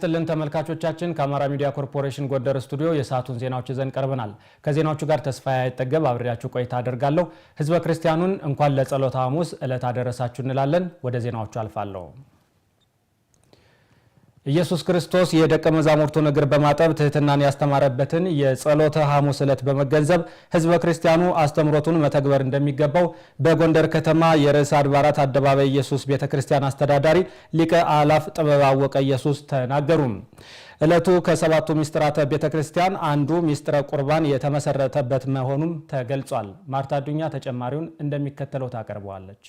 ይስጥልን ተመልካቾቻችን ከአማራ ሚዲያ ኮርፖሬሽን ጎንደር ስቱዲዮ የሰዓቱን ዜናዎች ይዘን ቀርበናል። ከዜናዎቹ ጋር ተስፋዬ አይጠገብ አብሬያችሁ ቆይታ አደርጋለሁ። ህዝበ ክርስቲያኑን እንኳን ለጸሎተ ሐሙስ ዕለት አደረሳችሁ እንላለን። ወደ ዜናዎቹ አልፋለሁ። ኢየሱስ ክርስቶስ የደቀ መዛሙርቱን እግር በማጠብ ትህትናን ያስተማረበትን የጸሎተ ሐሙስ ዕለት በመገንዘብ ህዝበ ክርስቲያኑ አስተምሮቱን መተግበር እንደሚገባው በጎንደር ከተማ የርዕሰ አድባራት አደባባይ ኢየሱስ ቤተክርስቲያን አስተዳዳሪ ሊቀ አእላፍ ጥበብ አወቀ ኢየሱስ ተናገሩ። ዕለቱ ከሰባቱ ሚስጥራተ ቤተክርስቲያን አንዱ ሚስጥረ ቁርባን የተመሰረተበት መሆኑም ተገልጿል። ማርታ ዱኛ ተጨማሪውን እንደሚከተለው ታቀርበዋለች።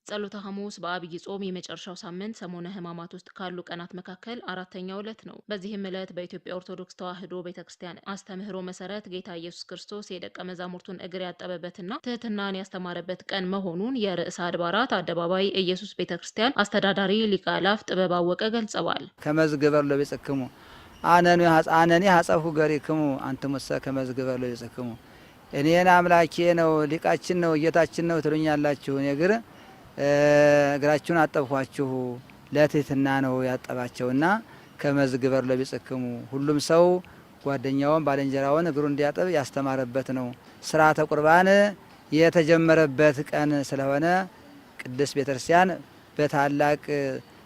ጸሎተ ሐሙስ በአብይ ጾም የመጨረሻው ሳምንት ሰሞነ ሕማማት ውስጥ ካሉ ቀናት መካከል አራተኛው ዕለት ነው። በዚህም ዕለት በኢትዮጵያ ኦርቶዶክስ ተዋሕዶ ቤተክርስቲያን አስተምህሮ መሰረት ጌታ ኢየሱስ ክርስቶስ የደቀ መዛሙርቱን እግር ያጠበበትና ትህትናን ያስተማረበት ቀን መሆኑን የርዕሰ አድባራት አደባባይ ኢየሱስ ቤተክርስቲያን አስተዳዳሪ ሊቀ አእላፍ ጥበብ አወቀ ገልጸዋል። ከመዝግበር ለቤጽክሙ አነኒ ሐጸፉ ገሪክሙ አንትሙሰ ከመዝግበር ለቤጽክሙ እኔን አምላኬ ነው ሊቃችን ነው ጌታችን ነው ትሉኛላችሁ እግር እግራችሁን አጠብኳችሁ ለትህትና ነው ያጠባቸውና ከመዝግበር ለቢጽክሙ ሁሉም ሰው ጓደኛውን ባልንጀራውን እግሩ እንዲያጠብ ያስተማረበት ነው። ሥርዓተ ቁርባን የተጀመረበት ቀን ስለሆነ ቅድስት ቤተክርስቲያን በታላቅ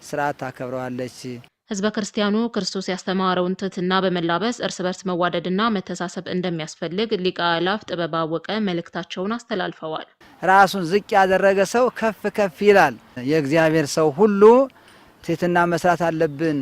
ሥርዓት ታከብረዋለች። ህዝበ ክርስቲያኑ ክርስቶስ ያስተማረውን ትህትና በመላበስ እርስ በርስ መዋደድና መተሳሰብ እንደሚያስፈልግ ሊቀ አእላፍ ጥበብ አወቀ መልእክታቸውን አስተላልፈዋል። ራሱን ዝቅ ያደረገ ሰው ከፍ ከፍ ይላል። የእግዚአብሔር ሰው ሁሉ ትህትና መስራት አለብን።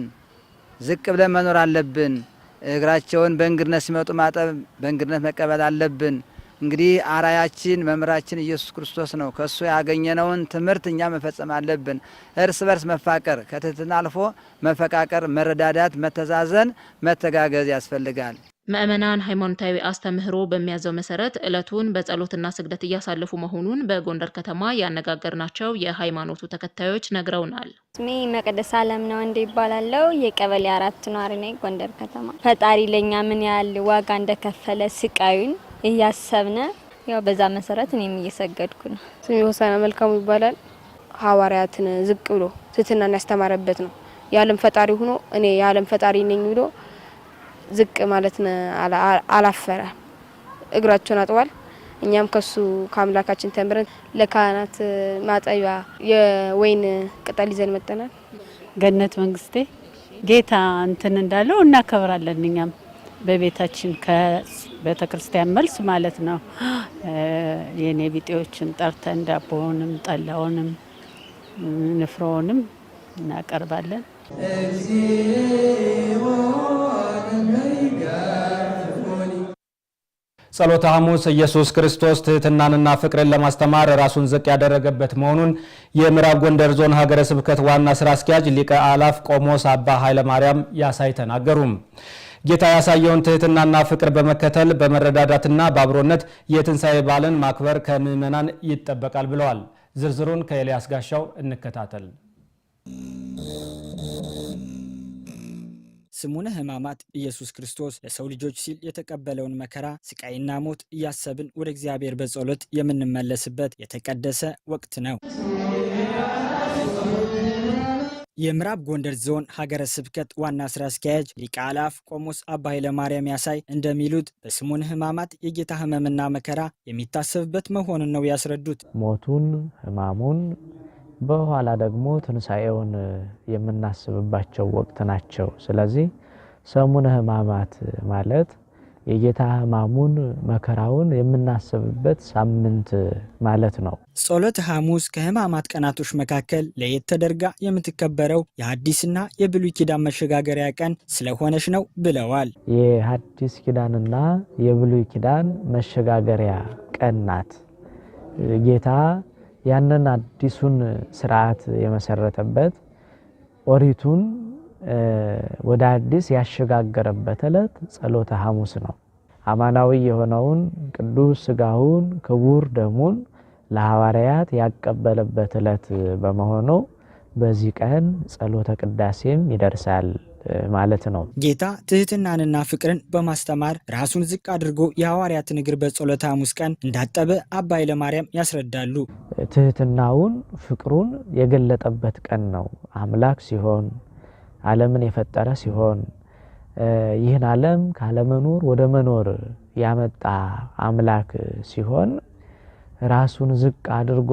ዝቅ ብለን መኖር አለብን። እግራቸውን በእንግድነት ሲመጡ ማጠብ፣ በእንግድነት መቀበል አለብን። እንግዲህ አራያችን መምህራችን ኢየሱስ ክርስቶስ ነው። ከሱ ያገኘነውን ትምህርት እኛ መፈጸም አለብን። እርስ በርስ መፋቀር፣ ከትህትና አልፎ መፈቃቀር፣ መረዳዳት፣ መተዛዘን፣ መተጋገዝ ያስፈልጋል። ምእመናን ሃይማኖታዊ አስተምህሮ በሚያዘው መሰረት ዕለቱን በጸሎትና ስግደት እያሳለፉ መሆኑን በጎንደር ከተማ ያነጋገርናቸው የሃይማኖቱ ተከታዮች ነግረውናል። ስሜ መቅደስ አለም ነው እንደ ይባላለው የቀበሌ 4 ኗሪ ነኝ ጎንደር ከተማ። ፈጣሪ ለኛ ምን ያህል ዋጋ እንደከፈለ ስቃዩን እያሰብነ ያው በዛ መሰረት እኔም እየሰገድኩ ነው። ስሜ ሆሳና መልካሙ ይባላል። ሐዋርያትን ዝቅ ብሎ ትህትናን ያስተማረበት ነው። የዓለም ፈጣሪ ሆኖ እኔ የዓለም ፈጣሪ ነኝ ብሎ ዝቅ ማለት አላፈረ እግራቸውን አጥቧል። እኛም ከሱ ከአምላካችን ተምረን ለካህናት ማጠቢያ የወይን ቅጠል ይዘን መጥተናል። ገነት መንግስቴ ጌታ እንትን እንዳለው እናከብራለን። እኛም በቤታችን ከቤተክርስቲያን መልስ ማለት ነው የኔ ቢጤዎችን ጠርተን ዳቦውንም ጠላውንም ንፍሮውንም እናቀርባለን። ጸሎተ ሐሙስ ኢየሱስ ክርስቶስ ትህትናንና ፍቅርን ለማስተማር ራሱን ዝቅ ያደረገበት መሆኑን የምዕራብ ጎንደር ዞን ሀገረ ስብከት ዋና ስራ አስኪያጅ ሊቀ አእላፍ ቆሞስ አባ ኃይለ ማርያም ያሳይ ተናገሩ። ጌታ ያሳየውን ትህትናና ፍቅር በመከተል በመረዳዳትና በአብሮነት የትንሣኤ በዓልን ማክበር ከምዕመናን ይጠበቃል ብለዋል። ዝርዝሩን ከኤልያስ ጋሻው እንከታተል። ሰሙነ ሕማማት ኢየሱስ ክርስቶስ ለሰው ልጆች ሲል የተቀበለውን መከራ ስቃይና ሞት እያሰብን ወደ እግዚአብሔር በጸሎት የምንመለስበት የተቀደሰ ወቅት ነው። የምዕራብ ጎንደር ዞን ሀገረ ስብከት ዋና ስራ አስኪያጅ ሊቀ አእላፍ ቆሞስ አባ ኃይለ ማርያም ያሳይ እንደሚሉት በሰሙነ ሕማማት የጌታ ሕመምና መከራ የሚታሰብበት መሆኑን ነው ያስረዱት። ሞቱን፣ ሕማሙን በኋላ ደግሞ ትንሣኤውን የምናስብባቸው ወቅት ናቸው። ስለዚህ ሰሙነ ሕማማት ማለት የጌታ ሕማሙን መከራውን የምናስብበት ሳምንት ማለት ነው። ጸሎተ ሐሙስ ከሕማማት ቀናቶች መካከል ለየት ተደርጋ የምትከበረው የሐዲስና የብሉይ ኪዳን መሸጋገሪያ ቀን ስለሆነች ነው ብለዋል። የሐዲስ ኪዳንና የብሉይ ኪዳን መሸጋገሪያ ቀን ናት። ጌታ ያንን አዲሱን ስርዓት የመሰረተበት ኦሪቱን ወደ አዲስ ያሸጋገረበት ዕለት ጸሎተ ሐሙስ ነው። አማናዊ የሆነውን ቅዱስ ሥጋውን ክቡር ደሙን ለሐዋርያት ያቀበለበት ዕለት በመሆኑ በዚህ ቀን ጸሎተ ቅዳሴም ይደርሳል ማለት ነው። ጌታ ትህትናንና ፍቅርን በማስተማር ራሱን ዝቅ አድርጎ የሐዋርያትን እግር በጸሎተ ሐሙስ ቀን እንዳጠበ አባ ኃይለማርያም ያስረዳሉ። ትህትናውን ፍቅሩን የገለጠበት ቀን ነው። አምላክ ሲሆን ዓለምን የፈጠረ ሲሆን ይህን ዓለም ካለመኖር ወደ መኖር ያመጣ አምላክ ሲሆን ራሱን ዝቅ አድርጎ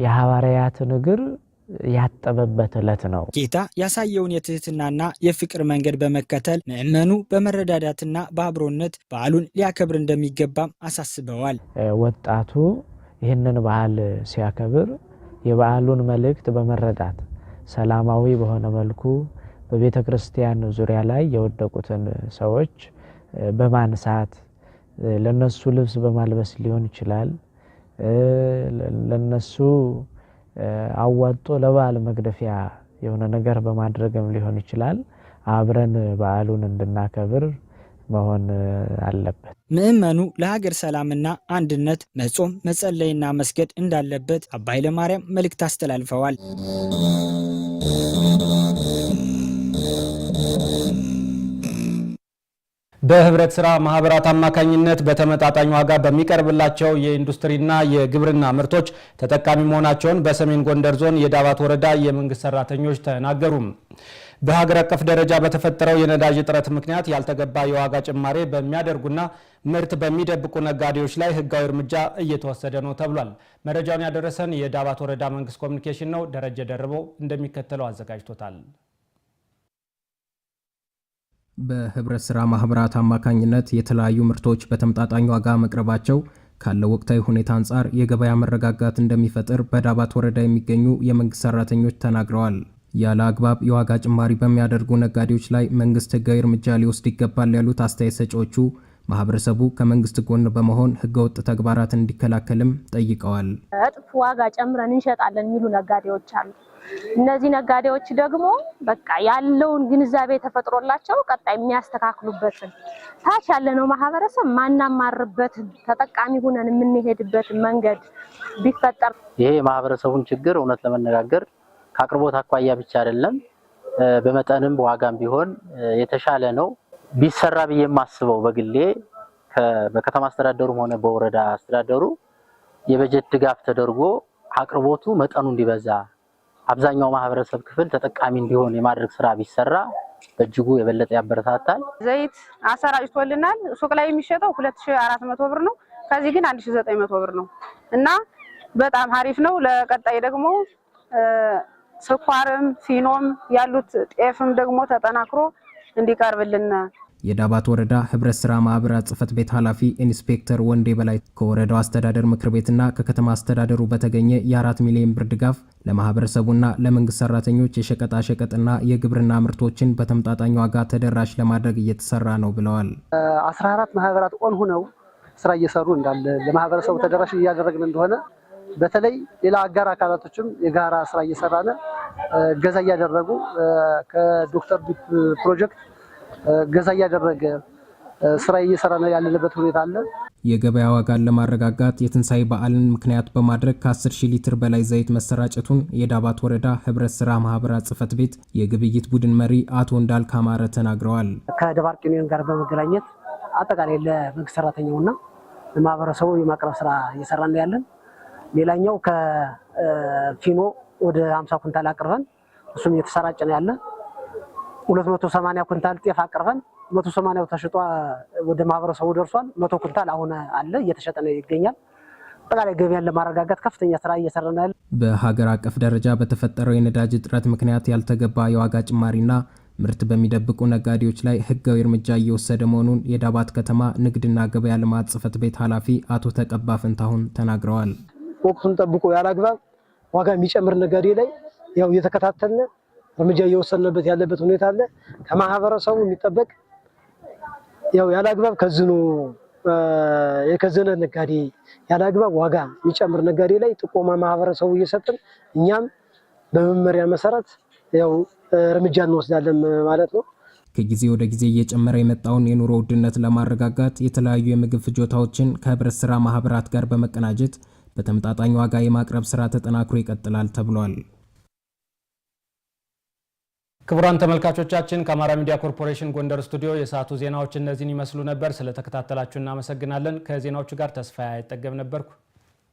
የሐዋርያትን እግር ያጠበበት ዕለት ነው። ጌታ ያሳየውን የትህትናና የፍቅር መንገድ በመከተል ምእመኑ በመረዳዳትና በአብሮነት በዓሉን ሊያከብር እንደሚገባም አሳስበዋል። ወጣቱ ይህንን በዓል ሲያከብር የበዓሉን መልእክት በመረዳት ሰላማዊ በሆነ መልኩ በቤተ ክርስቲያን ዙሪያ ላይ የወደቁትን ሰዎች በማንሳት ለነሱ ልብስ በማልበስ ሊሆን ይችላል። ለነሱ አዋጦ ለበዓል መግደፊያ የሆነ ነገር በማድረግም ሊሆን ይችላል። አብረን በዓሉን እንድናከብር መሆን አለበት። ምእመኑ ለሀገር ሰላምና አንድነት መጾም፣ መጸለይና መስገድ እንዳለበት አባ ኃይለማርያም መልእክት አስተላልፈዋል። በህብረት ስራ ማህበራት አማካኝነት በተመጣጣኝ ዋጋ በሚቀርብላቸው የኢንዱስትሪና የግብርና ምርቶች ተጠቃሚ መሆናቸውን በሰሜን ጎንደር ዞን የዳባት ወረዳ የመንግስት ሰራተኞች ተናገሩ። በሀገር አቀፍ ደረጃ በተፈጠረው የነዳጅ እጥረት ምክንያት ያልተገባ የዋጋ ጭማሬ በሚያደርጉና ምርት በሚደብቁ ነጋዴዎች ላይ ህጋዊ እርምጃ እየተወሰደ ነው ተብሏል። መረጃውን ያደረሰን የዳባት ወረዳ መንግስት ኮሚኒኬሽን ነው። ደረጀ ደርበው እንደሚከተለው አዘጋጅቶታል። በህብረት ስራ ማህበራት አማካኝነት የተለያዩ ምርቶች በተመጣጣኝ ዋጋ መቅረባቸው ካለው ወቅታዊ ሁኔታ አንጻር የገበያ መረጋጋት እንደሚፈጥር በዳባት ወረዳ የሚገኙ የመንግስት ሰራተኞች ተናግረዋል። ያለ አግባብ የዋጋ ጭማሪ በሚያደርጉ ነጋዴዎች ላይ መንግስት ህጋዊ እርምጃ ሊወስድ ይገባል ያሉት አስተያየት ሰጪዎቹ ማህበረሰቡ ከመንግስት ጎን በመሆን ህገወጥ ተግባራትን እንዲከላከልም ጠይቀዋል። እጥፍ ዋጋ ጨምረን እንሸጣለን የሚሉ ነጋዴዎች አሉ። እነዚህ ነጋዴዎች ደግሞ በቃ ያለውን ግንዛቤ ተፈጥሮላቸው ቀጣይ የሚያስተካክሉበትን ታች ያለነው ማህበረሰብ ማናማርበትን ተጠቃሚ ሆነን የምንሄድበትን መንገድ ቢፈጠር ይሄ የማህበረሰቡን ችግር እውነት ለመነጋገር ከአቅርቦት አኳያ ብቻ አይደለም በመጠንም በዋጋም ቢሆን የተሻለ ነው ቢሰራ ብዬ የማስበው በግሌ በከተማ አስተዳደሩም ሆነ በወረዳ አስተዳደሩ የበጀት ድጋፍ ተደርጎ አቅርቦቱ መጠኑ እንዲበዛ አብዛኛው ማህበረሰብ ክፍል ተጠቃሚ እንዲሆን የማድረግ ስራ ቢሰራ በእጅጉ የበለጠ ያበረታታል። ዘይት አሰራጭቶልናል። ሱቅ ላይ የሚሸጠው 2400 ብር ነው። ከዚህ ግን 1900 ብር ነው እና በጣም አሪፍ ነው። ለቀጣይ ደግሞ ስኳርም ፊኖም ያሉት ጤፍም ደግሞ ተጠናክሮ እንዲቀርብልን የዳባት ወረዳ ህብረት ስራ ማህበራት ጽህፈት ቤት ኃላፊ ኢንስፔክተር ወንዴ በላይ ከወረዳው አስተዳደር ምክር ቤትና ከከተማ አስተዳደሩ በተገኘ የ4 ሚሊዮን ብር ድጋፍ ለማህበረሰቡና ለመንግስት ሰራተኞች የሸቀጣ ሸቀጥና የግብርና ምርቶችን በተመጣጣኝ ዋጋ ተደራሽ ለማድረግ እየተሰራ ነው ብለዋል። 14 ማህበራት ኦን ሆነው ስራ እየሰሩ እንዳለ ለማህበረሰቡ ተደራሽ እያደረግን እንደሆነ በተለይ ሌላ አጋር አካላቶችም የጋራ ስራ እየሰራነ ገዛ እያደረጉ ከዶክተር ዲፕ ፕሮጀክት ገዛ እያደረገ ስራ እየሰራ ነው ያለበት ሁኔታ አለ። የገበያ ዋጋን ለማረጋጋት የትንሳኤ በዓልን ምክንያት በማድረግ ከ10,000 ሊትር በላይ ዘይት መሰራጨቱን የዳባት ወረዳ ህብረት ስራ ማህበራት ጽህፈት ቤት የግብይት ቡድን መሪ አቶ እንዳልክ አማረ ተናግረዋል። ከደባርቅ ዩኒየን ጋር በመገናኘት አጠቃላይ ለመንግስት ሰራተኛውና ለማህበረሰቡ የማቅረብ ስራ እየሰራን ያለን። ሌላኛው ከፊኖ ወደ 50 ኩንታል አቅርበን እሱም እየተሰራጨ ነው ያለ። 280 ኩንታል ጤፍ አቅርበን 180 ተሽጧ ወደ ማህበረሰቡ ደርሷል። 100 ኩንታል አሁን አለ እየተሸጠ ነው ይገኛል። አጠቃላይ ገበያን ለማረጋጋት ከፍተኛ ስራ እየሰራን ያለ። በሀገር አቀፍ ደረጃ በተፈጠረው የነዳጅ እጥረት ምክንያት ያልተገባ የዋጋ ጭማሪና ምርት በሚደብቁ ነጋዴዎች ላይ ህጋዊ እርምጃ እየወሰደ መሆኑን የዳባት ከተማ ንግድና ገበያ ልማት ጽህፈት ቤት ኃላፊ አቶ ተቀባ ፍንታሁን ተናግረዋል። ወቅቱን ጠብቆ ያላግባብ ዋጋ የሚጨምር ነጋዴ ላይ ያው እየተከታተልን እርምጃ እየወሰድንበት ያለበት ሁኔታ አለ። ከማህበረሰቡ የሚጠበቅ ያው ያላግባብ ከዝኑ የከዘነ ነጋዴ ያላግባብ ዋጋ የሚጨምር ነጋዴ ላይ ጥቆማ ማህበረሰቡ እየሰጠን እኛም በመመሪያ መሰረት ያው እርምጃ እንወስዳለን ማለት ነው። ከጊዜ ወደ ጊዜ እየጨመረ የመጣውን የኑሮ ውድነት ለማረጋጋት የተለያዩ የምግብ ፍጆታዎችን ከህብረት ስራ ማህበራት ጋር በመቀናጀት በተመጣጣኝ ዋጋ የማቅረብ ስራ ተጠናክሮ ይቀጥላል ተብሏል። ክቡራን ተመልካቾቻችን ከአማራ ሚዲያ ኮርፖሬሽን ጎንደር ስቱዲዮ የሰዓቱ ዜናዎች እነዚህን ይመስሉ ነበር። ስለተከታተላችሁ እናመሰግናለን። ከዜናዎቹ ጋር ተስፋዬ አይጠገብ ነበርኩ።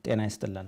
ጤና ይስጥልን።